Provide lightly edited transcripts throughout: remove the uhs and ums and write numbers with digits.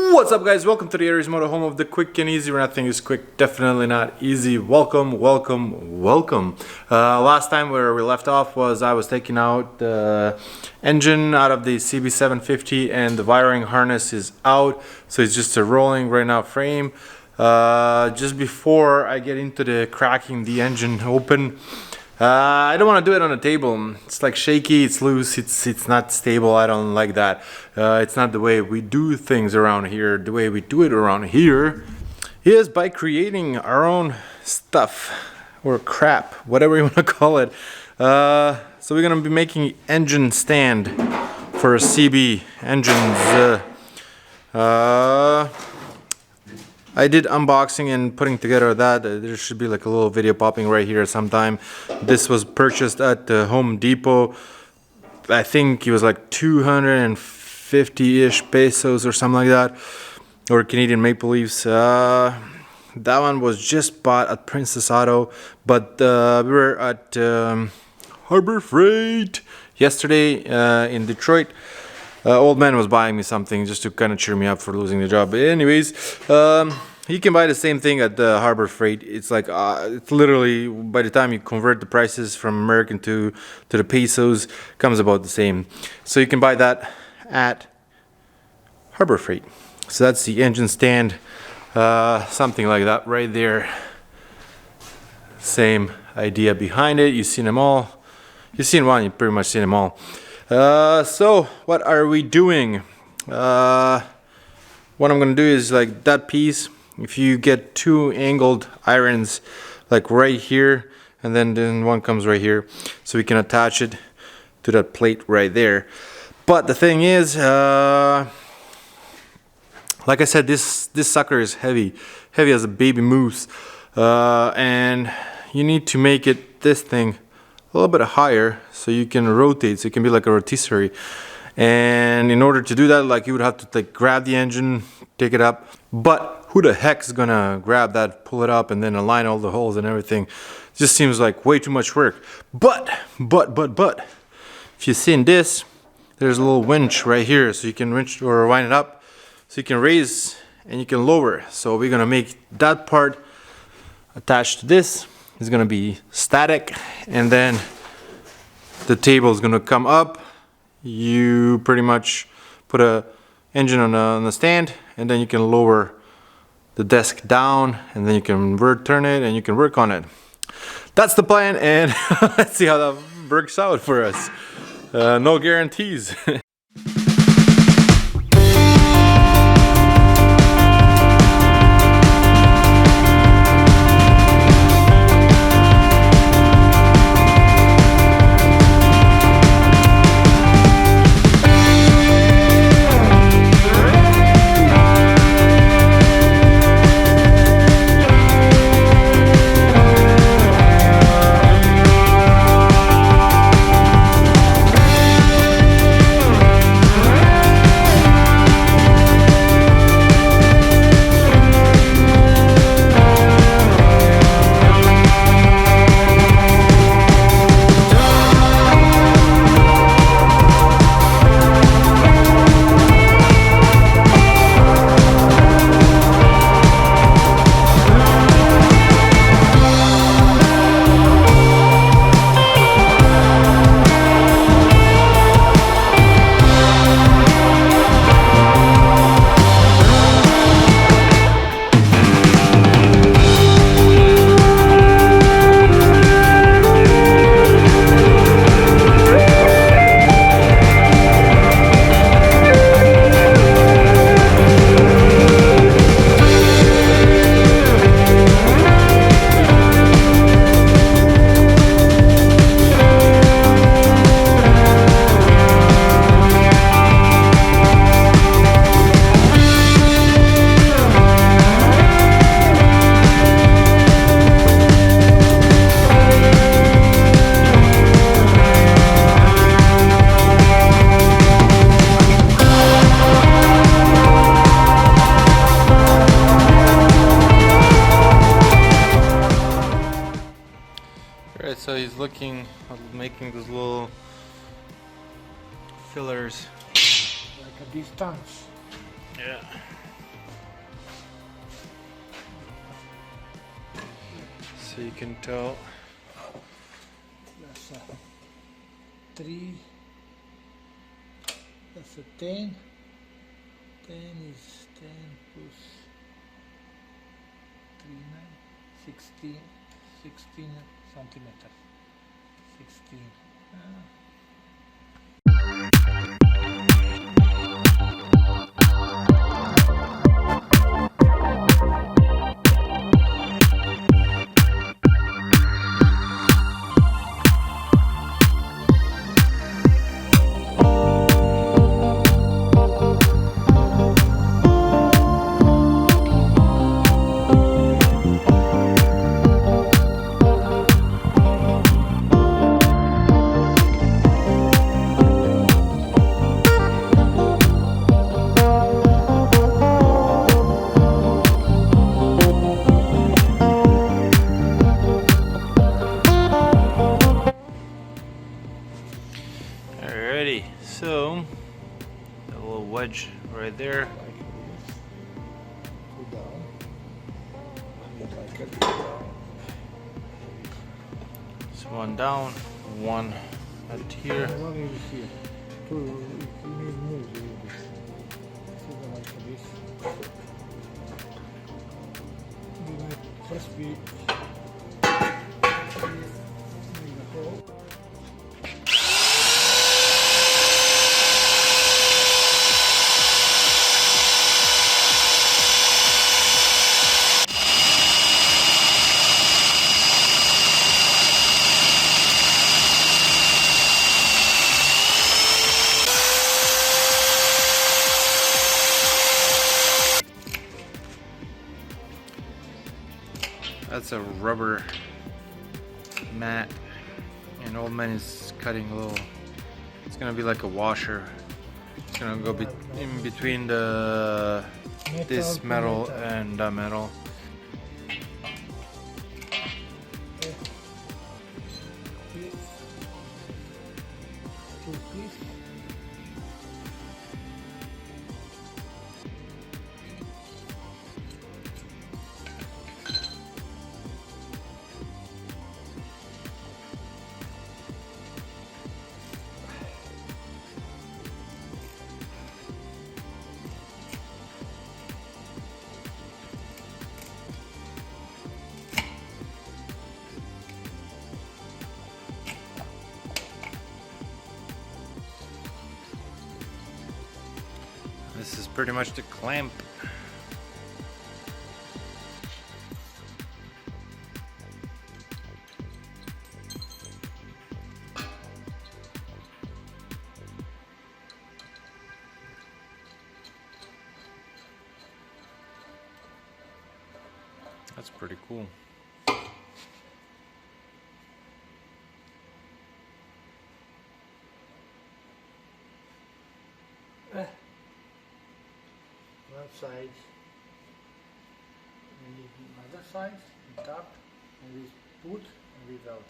What's up, guys? Welcome to the Aries Moto, home of the quick and easy, where nothing is quick, definitely not easy. Welcome. Last time where we left off was I was taking out the engine out of the CB750 and the wiring harness is out, so it's just a rolling right now frame. Just before I get into the cracking the engine open, I don't want to do it on a table. It's like shaky, it's loose, it's not stable. I don't like that. It's not the way we do things around here. The way we do it around here is by creating our own stuff or crap, whatever you want to call it. So we're gonna be making engine stand for CB engines. I did unboxing and putting together that. There should be like a little video popping right here sometime. This was purchased at the Home Depot. I think it was like 250-ish pesos or something like that, or Canadian Maple Leafs. That one was just bought at Princess Auto, but we were at Harbor Freight yesterday in Detroit. Old man was buying me something just to kind of cheer me up for losing the job. But anyways, you can buy the same thing at the Harbor Freight. It's like it's literally, by the time you convert the prices from American to the pesos, comes about the same. So you can buy that at Harbor Freight. So that's the engine stand, something like that right there. Same idea behind it. You've seen them all. You've seen one, you've pretty much seen them all. So what are we doing? What I'm gonna do is, like, that piece, if you get two angled irons like right here, and then one comes right here, so we can attach it to that plate right there. But the thing is, like I said, this sucker is heavy as a baby moose, and you need to make it, this thing, a little bit higher so you can rotate, so it can be like a rotisserie. And in order to do that, like, you would have to like grab the engine, take it up, but who the heck is gonna grab that, pull it up, and then align all the holes and everything? It just seems like way too much work. But if you've seen this, there's a little winch right here, so you can winch or wind it up, so you can raise and you can lower. So we're gonna make that part attached to this. It's gonna be static, and then the table is gonna come up. You pretty much put a engine on the stand, and then you can lower the desk down, and then you can turn it and you can work on it. That's the plan, and let's see how that works out for us. No guarantees. Alright, so he's looking at making those little fillers. Like a distance. Yeah. so you can tell. That's a 3. That's a 10. 10 is 10 plus 3, 9, 16 centimeters. 16. Alrighty, so a little wedge right there. Like this. 2 down. Like a down. So one down, one at here. One is here. 2, you need move a little bit. So like this. First we make a hole. That's a rubber mat, and old man is cutting a little. It's gonna be like a washer. It's gonna go in between this metal and that metal. This is pretty much the clamp. That's pretty cool. One side, and another side, on top, and we put and without.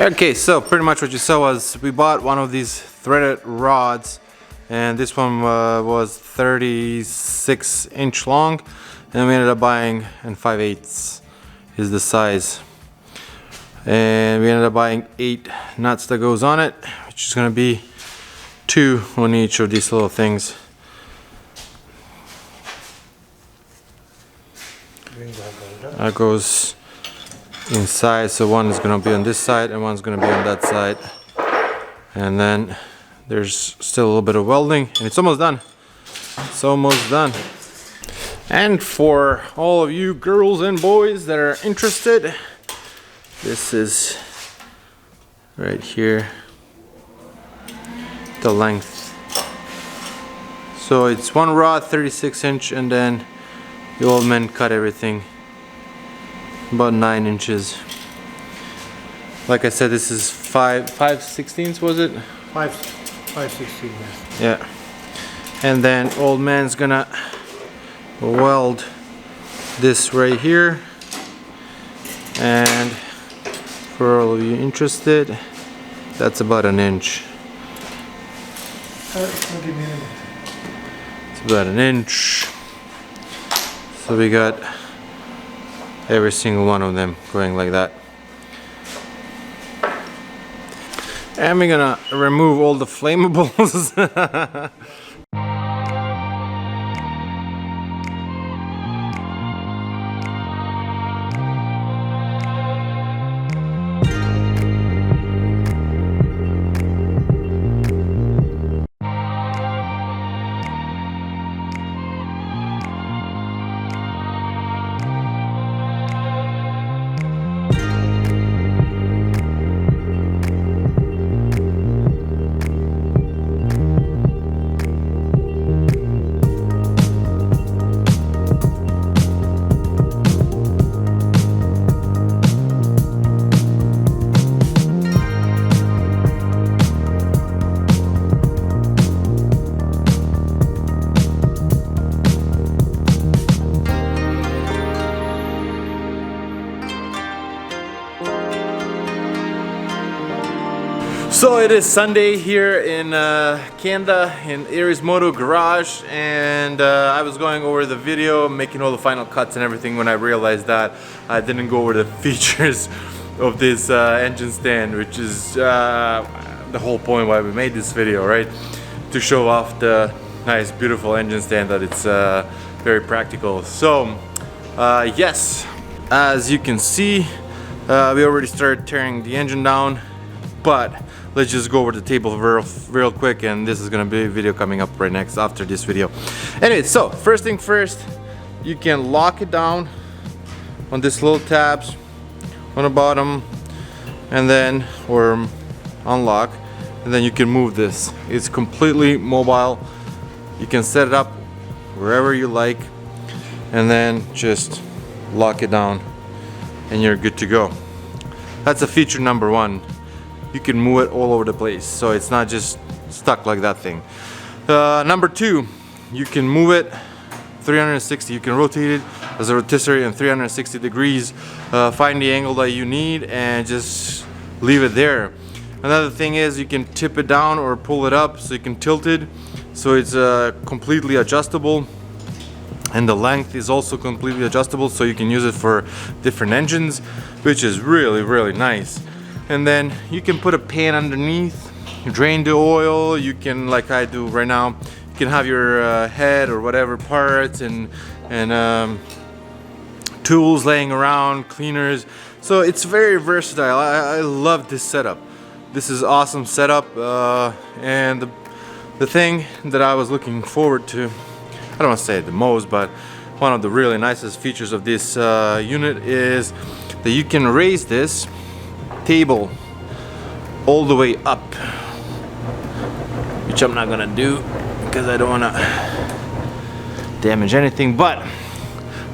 Okay, so pretty much what you saw was we bought one of these threaded rods, and this one was 36-inch long, and we ended up buying, and 5/8 is the size, and we ended up buying 8 nuts that goes on it, which is gonna be 2 on each of these little things. That goes inside, so one is gonna be on this side and one's gonna be on that side, and then there's still a little bit of welding, and it's almost done. It's almost done. And for all of you girls and boys that are interested, this is right here, the length. So it's one rod, 36-inch, and then the old man cut everything about 9 inches. Like I said, this is 5/16, was it? 5/16. Yeah. And then old man's gonna weld this right here. And for all of you interested, that's about 1 inch. It's about 1 inch. So we got every single one of them going like that. And we're gonna remove all the flammables. So it is Sunday here in Canada in Aries Moto Garage, and I was going over the video, making all the final cuts and everything, when I realized that I didn't go over the features of this engine stand, which is the whole point why we made this video, right? To show off the nice, beautiful engine stand, that it's very practical. So yes, as you can see, we already started tearing the engine down, but let's just go over the table real quick, and this is gonna be a video coming up right next after this video. Anyway, so first thing first, you can lock it down on these little tabs on the bottom, and then, or unlock, and then you can move this. It's completely mobile. You can set it up wherever you like, and then just lock it down, and you're good to go. That's a feature number 1. You can move it all over the place, so it's not just stuck like that thing. Number 2, you can move it 360. You can rotate it as a rotisserie in 360 degrees. Find the angle that you need and just leave it there. Another thing is you can tip it down or pull it up, so you can tilt it, so it's completely adjustable. And the length is also completely adjustable, so you can use it for different engines, which is really, really nice. And then you can put a pan underneath, drain the oil. You can, like I do right now, you can have your head or whatever parts and tools laying around, cleaners. So it's very versatile. I love this setup. This is awesome setup, and the thing that I was looking forward to, I don't want to say the most, but one of the really nicest features of this unit is that you can raise this table all the way up, which I'm not gonna do because I don't want to damage anything. But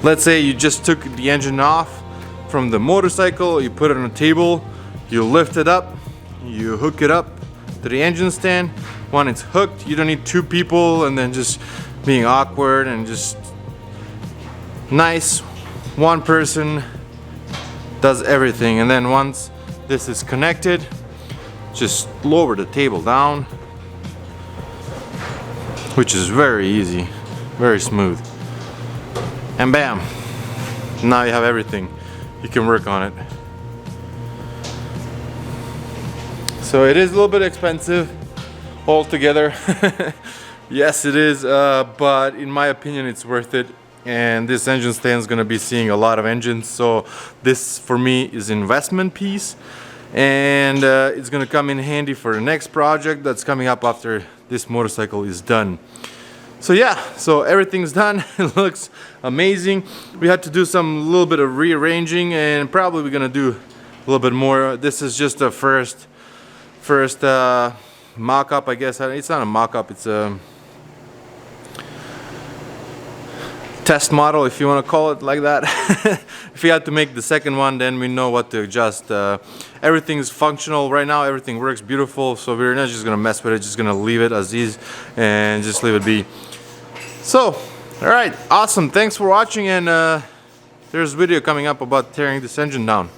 let's say you just took the engine off from the motorcycle, you put it on a table, you lift it up, you hook it up to the engine stand. When it's hooked, you don't need 2 people and then just being awkward, and just nice, one person does everything. And then once This is connected. Just lower the table down, which is very easy, very smooth. And bam, now you have everything. You can work on it. So it is a little bit expensive altogether. Yes, it is, but in my opinion, it's worth it. And this engine stand is gonna be seeing a lot of engines, so this for me is investment piece, and it's gonna come in handy for the next project that's coming up after this motorcycle is done. So yeah, so everything's done. It looks amazing. We had to do some little bit of rearranging, and probably we're gonna do a little bit more. This is just a first mock-up, I guess. It's not a mock-up, it's a test model, if you want to call it like that. If you had to make the second one, then we know what to adjust. Everything's functional right now, everything works beautiful, so we're not just gonna mess with it, just gonna leave it as is and just leave it be. So, alright, awesome, thanks for watching, and there's a video coming up about tearing this engine down.